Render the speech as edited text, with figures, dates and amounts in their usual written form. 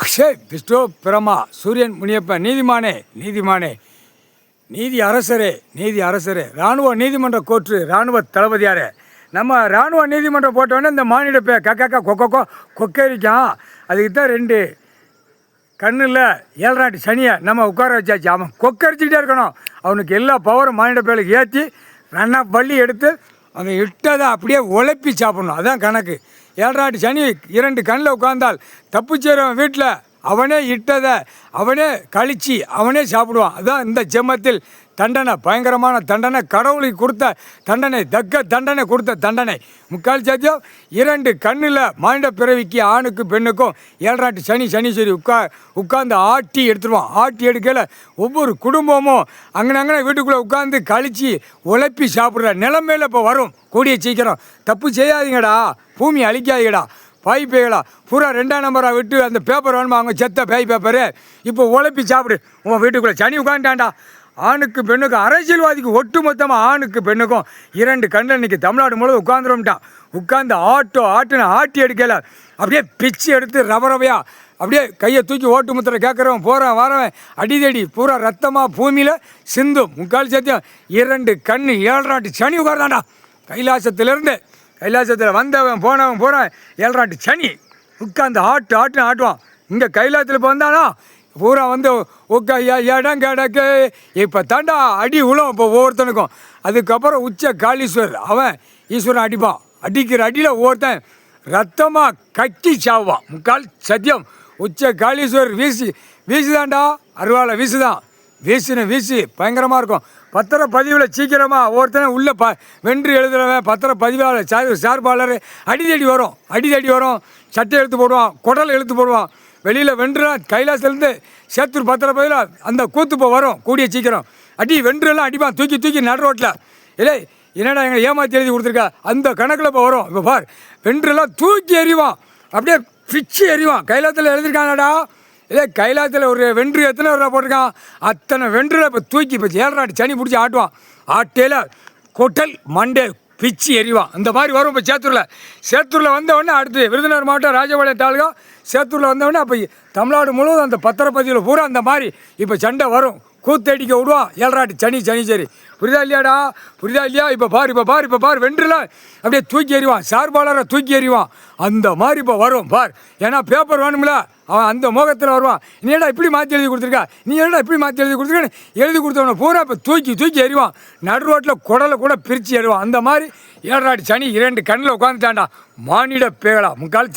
விஷ்ணு பிரமா சூரியன் முனியப்பன் நீதிமானே நீதிமானே நீதி அரசரே இராணுவ நீதிமன்ற கோர்ட்டு இராணுவ தளபதியாரே நம்ம இராணுவ நீதிமன்றம் போட்டோன்னே இந்த மானிட கக்கா கொக்கரிக்கான். அதுக்கு தான் 2 கண்ணில் 7 நாட்டு சனியை நம்ம உட்கார வச்சாச்சு. அவன் கொக்கரிச்சிக்கிட்டே இருக்கணும். அவனுக்கு எல்லா பவரும் மானிட பேருக்கு ஏற்றி ரன்னா பள்ளி எடுத்து அவன் இட்டதை அப்படியே உழைப்பி சாப்பிடணும். அதுதான் கணக்கு. 7 நாட்டு சனி 2 கண்ணில் உட்கார்ந்தால் தப்பு செய்கிறவன் வீட்டில் அவனே இட்டதை அவனே கழித்து அவனே சாப்பிடுவான். அதுதான் இந்த ஜென்மத்தில் தண்டனை, பயங்கரமான தண்டனை, கடவுளுக்கு கொடுத்த தண்டனை, தக்க தண்டனை கொடுத்த தண்டனை. முக்கால் சத்தியம் 2 கண்ணில் மானிட பிறவிக்கு ஆணுக்கும் பெண்ணுக்கும் 7 நாட்டு சனீஸ்வரி உட்காந்து ஆட்டி எடுத்துருவான். ஆட்டி எடுக்கல ஒவ்வொரு குடும்பமும் அங்கே வீட்டுக்குள்ளே உட்காந்து கழித்து உழைப்பி சாப்பிட்ற நிலைமையில் இப்போ வரும். கூடிய சீக்கிரம் தப்பு செய்யாதீங்கடா, பூமி அழிக்காதீங்கடா. பாய் பேய்களா பூரா 2ஆம் நம்பராக விட்டு அந்த பேப்பர் வேணுமா, அவங்க செத்த பேய் பேப்பரு இப்போ உழைப்பி சாப்பிடு. உன் வீட்டுக்குள்ளே சனி உட்காந்துட்டான்டா. ஆணுக்கு பெண்ணுக்கும், அரசியல்வாதிக்கு ஒட்டு மொத்தமாக ஆணுக்கு பெண்ணுக்கும் 2 கண்ணில் இன்றைக்கி தமிழ்நாடு முழுவதும் உட்காந்துரும்ட்டான். உட்காந்து ஆட்டுன்னு ஆட்டி எடுக்கலை, அப்படியே பிச்சு எடுத்து ரவரவையாக அப்படியே கையை தூக்கி ஓட்டு முத்திரை கேட்குறவன் போகிறவன் வரவன் அடிதடி பூரா ரத்தமாக பூமியில் சிந்தும். முக்கால் சத்தியம் 2 கண்ணு 7 நாட்டு சனி உட்கார்ந்தான்டா. கைலாசத்தில் வந்தவன் போனவன் 7 நாட்டு சனி உட்காந்து ஆட்டுன்னு ஆட்டுவான். இங்கே கைலாசத்தில் இப்போ வந்தானா பூரா வந்து இடம் கிடக்கு. இப்போ தாண்டா அடி உழும் இப்போ ஒவ்வொருத்தனுக்கும். அதுக்கப்புறம் உச்ச காளீஸ்வரர் அவன் ஈஸ்வரன் அடிப்பான். அடிக்கிற அடியில் ஒவ்வொருத்தன் ரத்தமாக கக்கி சாவான். முக்கால் சத்தியம் உச்ச காளீஸ்வரர் வீசுதாண்டா, அருவாளை வீசுதான். வீசி பயங்கரமாக இருக்கும். பத்திரப்பதிவில் சீக்கிரமாக ஒவ்வொருத்தனை உள்ளே வென்று எழுதுறவன் பத்திரப்பதிவாளர் சார்பாளர் அடிதடி வரும். சட்டை எடுத்து போடுவான், குடல் எடுத்து போடுவான். வெளியில் வென்றுலாம் கைலாசிலேருந்து சேத்தூர் பத்திரப்பதிவில் அந்த கூத்து இப்போ வரும். கூடிய சீக்கிரம் வென்றுலாம் அடிப்பான், தூக்கி நடு ரோட்டில். இல்லை என்னடா எங்களை ஏமாற்றி எழுதி கொடுத்துருக்கா, அந்த கணக்கில் இப்போ வரும். இப்போ பார் வென்றுலாம் தூக்கி எறிவான், அப்படியே பிச்சு எறிவான். கைலாசத்தில் எழுதியிருக்காங்கடா. இதே கைலாசத்தில் ஒரு வென்று எத்தனை ரூபா போட்டிருக்கான், அத்தனை வென்றில் இப்போ தூக்கி இப்போ 7 நாட்டு சனி பிடிச்சி ஆட்டுவான். ஆட்டையில் கொட்டல் மண்டே பிச்சு எறிவான். அந்த மாதிரி வரும். இப்போ சேத்தூரில் வந்தவொடனே அடுத்து விருதுநகர் மாவட்டம் ராஜபாளையம் தாலுகா சேத்தூரில் வந்தவொடனே அப்போ தமிழ்நாடு முழுவதும் அந்த பத்திரப்பதிவில் பூரா அந்த மாதிரி இப்போ சண்டை வரும். கூத்தடிக்க விடுவான் 7 நாட்டு சனி. புரியுதா இல்லையா? இப்போ பார் வென்றுலாம் அப்படியே தூக்கி எறிவான், சார்பாளரை தூக்கி எறிவான். அந்த மாதிரி இப்போ வரும் பார். ஏன்னா பேப்பர் வேணும்ல, அவன் அந்த மோகத்தில் வருவான். நீ என்னடா இப்படி மாற்றி எழுதி கொடுத்துருக்கா, எழுதி கொடுத்தவனை பூரா இப்போ தூக்கி எறிவான். நடு ரோட்டில் குடலை கூட பிரித்து எறிவான். அந்த மாதிரி 7 நாட்டு சனி 2 கண்ணில் உட்காந்துட்டான்டா. மானிட பேகலா முக்கால்